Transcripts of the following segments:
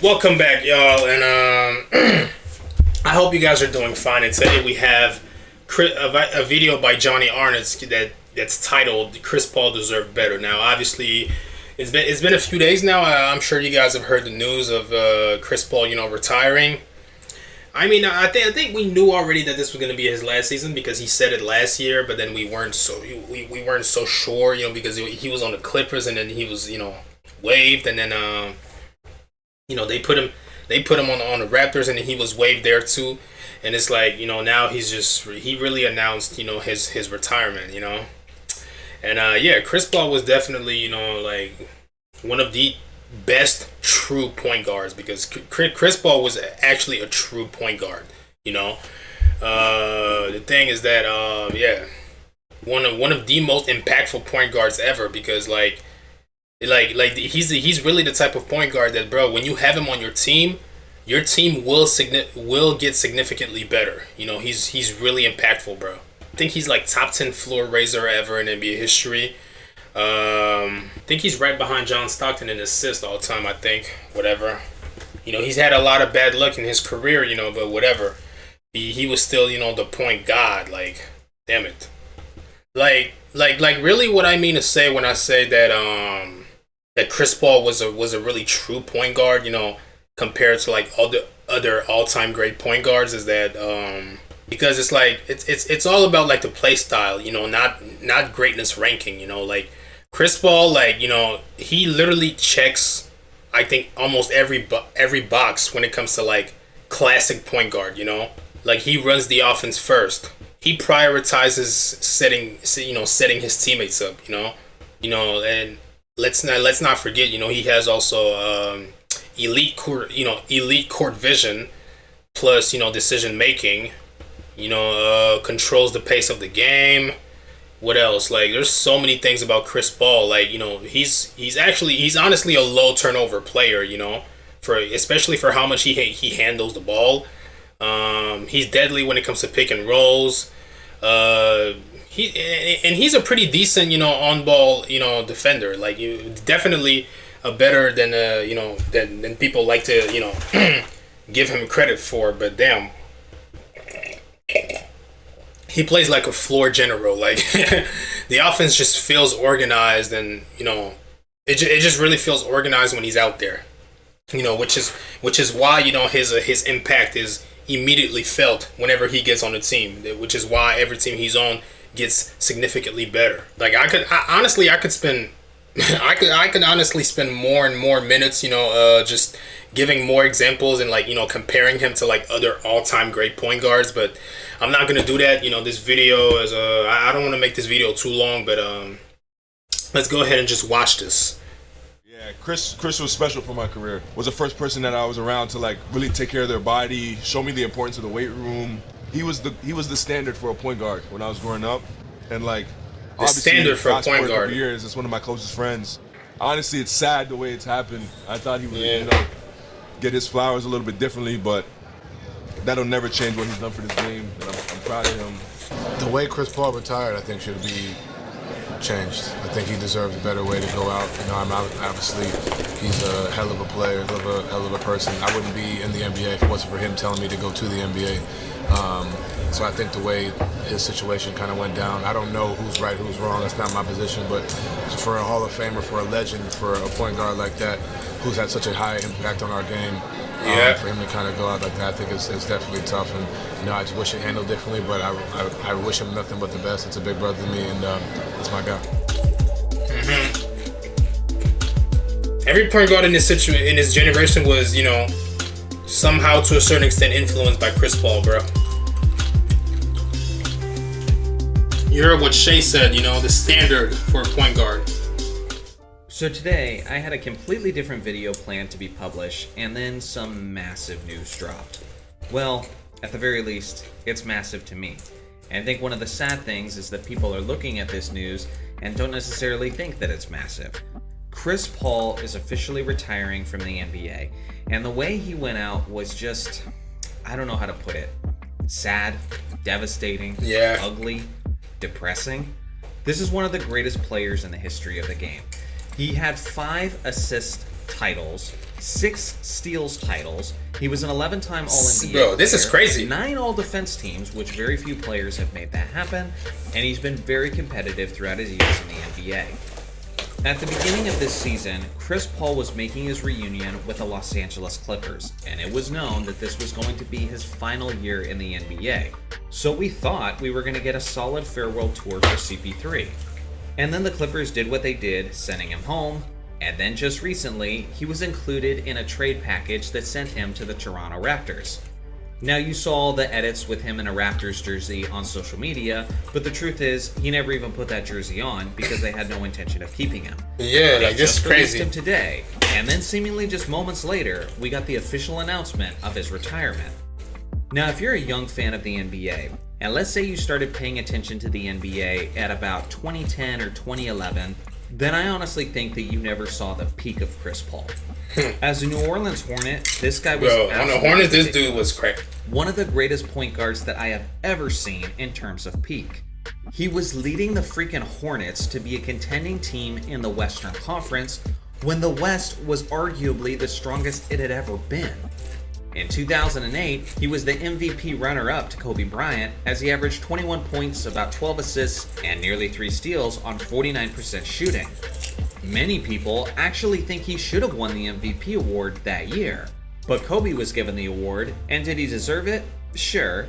Welcome back, y'all, and I hope you guys are doing fine. And today we have a video by Johnny Arnott's that's titled "Chris Paul Deserved Better." Now, obviously, it's been a few days now. I'm sure you guys have heard the news of Chris Paul, retiring. I mean, I think we knew already that this was going to be his last season because he said it last year, but then we weren't so sure, because he was on the Clippers and then he was waived, and then they put him on the Raptors and he was waived there too, and it's like now he really announced his retirement, and yeah, Chris Paul was definitely like one of the best true point guards because Chris Paul was actually a true point guard. The thing is that yeah, one of the most impactful point guards ever because he's really the type of point guard that, bro, when you have him on your team will get significantly better. He's really impactful, bro. I think he's like top 10 floor raiser ever in NBA history. I think he's right behind John Stockton in assists all time. I think whatever. He's had a lot of bad luck in his career. But whatever. He was still the point god. Like, damn it. Like really, what I mean to say when I say that Chris Paul was a really true point guard, compared to like all the other all time great point guards, is that because it's like it's all about like the play style, not greatness ranking, like Chris Paul, like he literally checks, I think, almost every box when it comes to like classic point guard, like he runs the offense first. He prioritizes setting his teammates up, and let's not forget, he has also elite court vision, plus decision making, controls the pace of the game. What else? Like, there's so many things about Chris Paul. Like, he's honestly a low turnover player, especially for how much he handles the ball. He's deadly when it comes to pick and rolls. He's a pretty decent, on ball, defender. Like, you definitely better than than people like to give him credit for. But damn, he plays like a floor general. Like the offense just feels organized, and it just really feels organized when he's out there. Which is why his impact is immediately felt whenever he gets on the team. Which is why every team he's on gets significantly better. Like I could spend honestly spend more and more minutes, just giving more examples and like comparing him to like other all-time great point guards, but I'm not gonna do that. This video is I don't want to make this video too long, but let's go ahead and just watch this. Yeah, Chris was special for my career. Was the first person that I was around to like really take care of their body, show me the importance of the weight room. He was the standard for a point guard when I was growing up, and like the standard for a point guard. Years, it's one of my closest friends. Honestly, it's sad the way it's happened. I thought he would, get his flowers a little bit differently, but that'll never change what he's done for this game. And I'm proud of him. The way Chris Paul retired, I think, should be changed. I think he deserves a better way to go out. Obviously, he's a hell of a player, hell of a person. I wouldn't be in the NBA if it wasn't for him telling me to go to the NBA. So I think the way his situation kind of went down, I don't know who's right, who's wrong. That's not my position. But for a Hall of Famer, for a legend, for a point guard like that, who's had such a high impact on our game, for him to kind of go out like that, I think it's definitely tough. And I just wish it handled differently. But I wish him nothing but the best. It's a big brother to me, and that's my guy. Every point guard in this generation was, somehow to a certain extent influenced by Chris Paul, bro. You heard what Shay said, the standard for a point guard. So today, I had a completely different video planned to be published, and then some massive news dropped. Well, at the very least, it's massive to me. And I think one of the sad things is that people are looking at this news and don't necessarily think that it's massive. Chris Paul is officially retiring from the NBA, and the way he went out was just, I don't know how to put it, sad, devastating, ugly, depressing. This is one of the greatest players in the history of the game. He had 5 assist titles 6 steals titles. He was an 11-time All-NBA Bro, this is player, crazy. 9 All-Defense teams, which very few players have made that happen, and he's been very competitive throughout his years in the NBA. At the beginning of this season, Chris Paul was making his reunion with the Los Angeles Clippers, and it was known that this was going to be his final year in the NBA. So we thought we were going to get a solid farewell tour for CP3. And then the Clippers did what they did, sending him home, and then just recently, he was included in a trade package that sent him to the Toronto Raptors. Now, you saw the edits with him in a Raptors jersey on social media, but the truth is, he never even put that jersey on because they had no intention of keeping him. Yeah, like this is crazy. Him today, and then seemingly just moments later, we got the official announcement of his retirement. Now, if you're a young fan of the NBA, and let's say you started paying attention to the NBA at about 2010 or 2011, then I honestly think that you never saw the peak of Chris Paul. As a New Orleans Hornet, this guy was Bro, on the Hornets, this dude was crazy. One of the greatest point guards that I have ever seen in terms of peak. He was leading the freaking Hornets to be a contending team in the Western Conference when the West was arguably the strongest it had ever been. In 2008, he was the MVP runner-up to Kobe Bryant as he averaged 21 points, about 12 assists, and nearly 3 steals on 49% shooting. Many people actually think he should have won the MVP award that year. But Kobe was given the award, and did he deserve it? Sure.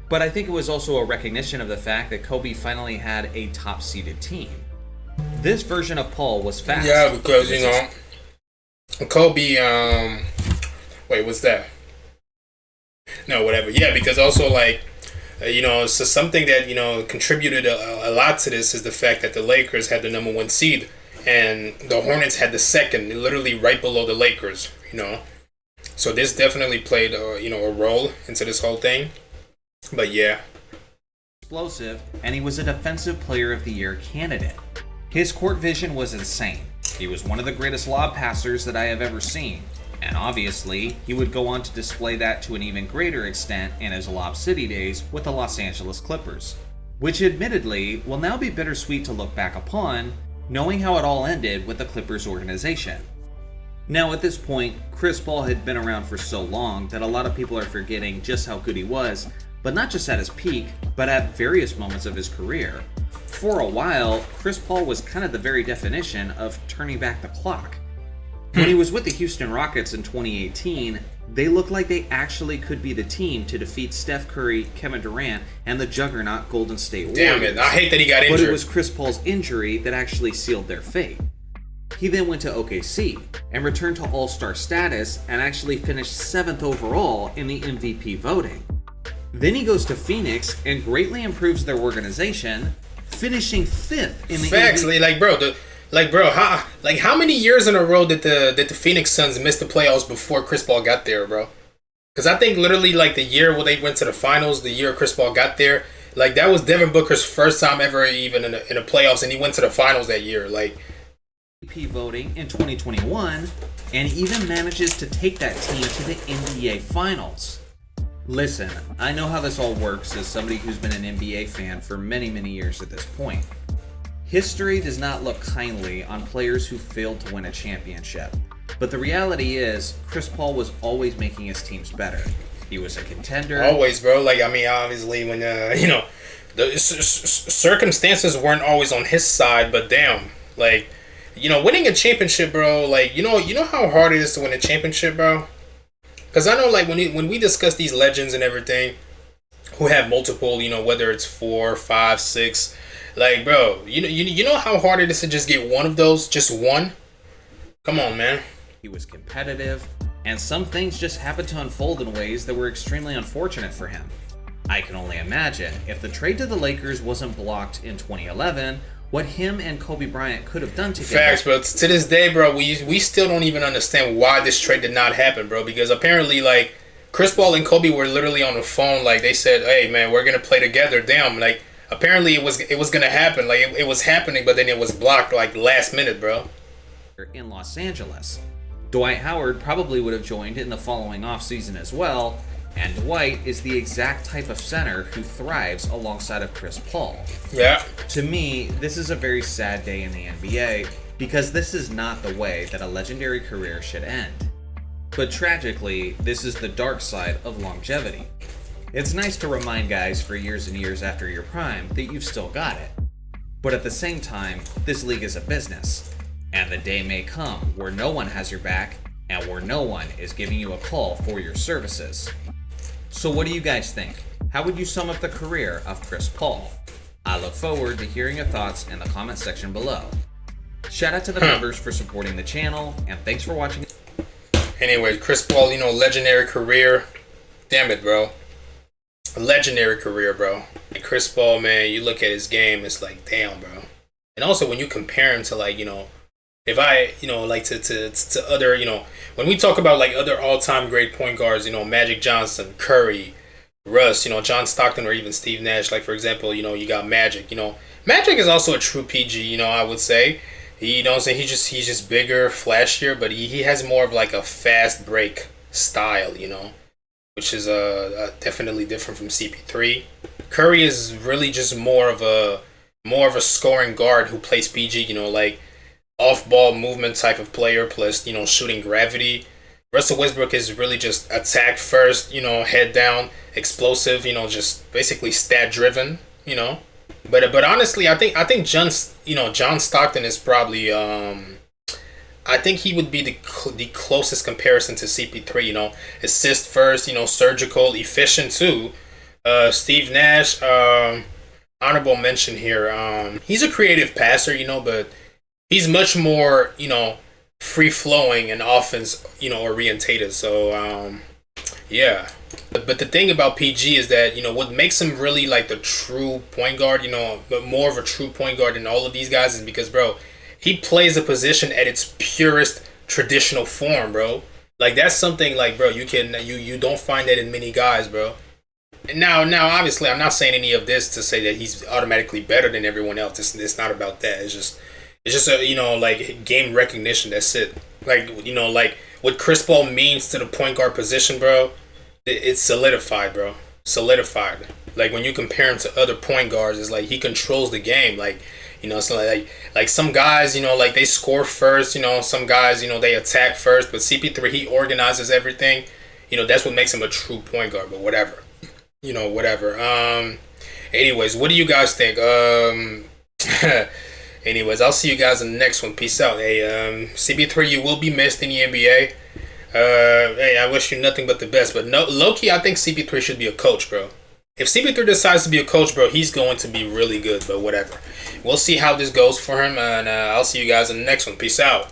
But I think it was also a recognition of the fact that Kobe finally had a top-seeded team. This version of Paul was fast. Yeah, because, you know, Kobe, wait, what's that? No, whatever. Yeah, because also, like, you know, so something that, you know, contributed a lot to this is the fact that the Lakers had the number 1 seed. And the Hornets had the second, literally right below the Lakers, you know. So this definitely played, you know, a role into this whole thing. But yeah. Explosive, and he was a Defensive Player of the Year candidate. His court vision was insane. He was one of the greatest lob passers that I have ever seen. And obviously, he would go on to display that to an even greater extent in his Lob City days with the Los Angeles Clippers. Which admittedly will now be bittersweet to look back upon, knowing how it all ended with the Clippers organization. Now at this point, Chris Paul had been around for so long that a lot of people are forgetting just how good he was, but not just at his peak, but at various moments of his career. For a while, Chris Paul was kind of the very definition of turning back the clock. When he was with the Houston Rockets in 2018, they looked like they actually could be the team to defeat Steph Curry, Kevin Durant, and the juggernaut Golden State Warriors. Damn it, I hate that he got injured. But it was Chris Paul's injury that actually sealed their fate. He then went to OKC and returned to All-Star status and actually finished 7th overall in the MVP voting. Then he goes to Phoenix and greatly improves their organization, finishing 5th in the Facts, how many years in a row did the Phoenix Suns miss the playoffs before Chris Paul got there, bro? Because I think literally like the year where they went to the finals, the year Chris Paul got there, like that was Devin Booker's first time ever even in the playoffs, and he went to the finals that year. Like MVP voting in 2021, and even manages to take that team to the NBA Finals. Listen, I know how this all works as somebody who's been an NBA fan for many, many years at this point. History does not look kindly on players who failed to win a championship. But the reality is, Chris Paul was always making his teams better. He was a contender. Always, bro. Like, I mean, obviously, when, you know, the circumstances weren't always on his side, but damn. Like, you know, winning a championship, bro, like, you know how hard it is to win a championship, bro? Because I know, like, when we discuss these legends and everything, who have multiple, you know, whether it's 4, 5, 6... Like, bro, you know how hard it is to just get one of those? Just one? Come on, man. He was competitive, and some things just happened to unfold in ways that were extremely unfortunate for him. I can only imagine, if the trade to the Lakers wasn't blocked in 2011, what him and Kobe Bryant could have done together. Facts, bro. To this day, bro, we still don't even understand why this trade did not happen, bro. Because apparently, like, Chris Paul and Kobe were literally on the phone. Like, they said, hey, man, we're going to play together. Damn, like, apparently it was gonna happen. Like it was happening, but then it was blocked like last minute, bro. In Los Angeles, Dwight Howard probably would have joined in the following offseason as well, and Dwight is the exact type of center who thrives alongside of Chris Paul. Yeah. To me, this is a very sad day in the NBA because this is not the way that a legendary career should end. But tragically, this is the dark side of longevity. It's nice to remind guys for years and years after your prime that you've still got it. But at the same time, this league is a business, and the day may come where no one has your back and where no one is giving you a call for your services. So what do you guys think? How would you sum up the career of Chris Paul? I look forward to hearing your thoughts in the comment section below. Shout out to the members for supporting the channel, and thanks for watching. Anyway, Chris Paul, legendary career. Damn it, bro. A legendary career, bro. And Chris Paul, man, you look at his game, it's like, damn, bro. And also when you compare him to, like, if I, like to other, when we talk about like other all-time great point guards, Magic Johnson, Curry, Russ, John Stockton, or even Steve Nash, like for example, you got Magic. Magic is also a true PG, I would say. He's just bigger, flashier, but he has more of like a fast break style, which is definitely different from CP3. Curry is really just more of a scoring guard who plays PG, like off-ball movement type of player plus, shooting gravity. Russell Westbrook is really just attack first, head down, explosive, just basically stat driven, But honestly, I think John Stockton is probably I think he would be the closest comparison to CP3, assist first, surgical, efficient too. Steve Nash, honorable mention here. He's a creative passer, but he's much more, free flowing and offense, orientated. So, yeah. But the thing about PG is that, what makes him really like the true point guard, but more of a true point guard than all of these guys is because, bro, he plays a position at its purest traditional form, bro. Like that's something like, bro, you don't find that in many guys, bro. And now, obviously, I'm not saying any of this to say that he's automatically better than everyone else. It's not about that. It's just a, like game recognition. That's it. Like, like what Chris Paul means to the point guard position, bro. It's solidified, bro. Solidified. Like when you compare him to other point guards, it's like he controls the game. Like, it's like some guys, like they score first. Some guys, they attack first. But CP3, he organizes everything. That's what makes him a true point guard. But whatever. Whatever. Anyways, what do you guys think? Anyways, I'll see you guys in the next one. Peace out. Hey, CP3, you will be missed in the NBA. Hey, I wish you nothing but the best. But no, low-key, I think CP3 should be a coach, bro. If CP3 decides to be a coach, bro, he's going to be really good. But whatever. We'll see how this goes for him. And I'll see you guys in the next one. Peace out.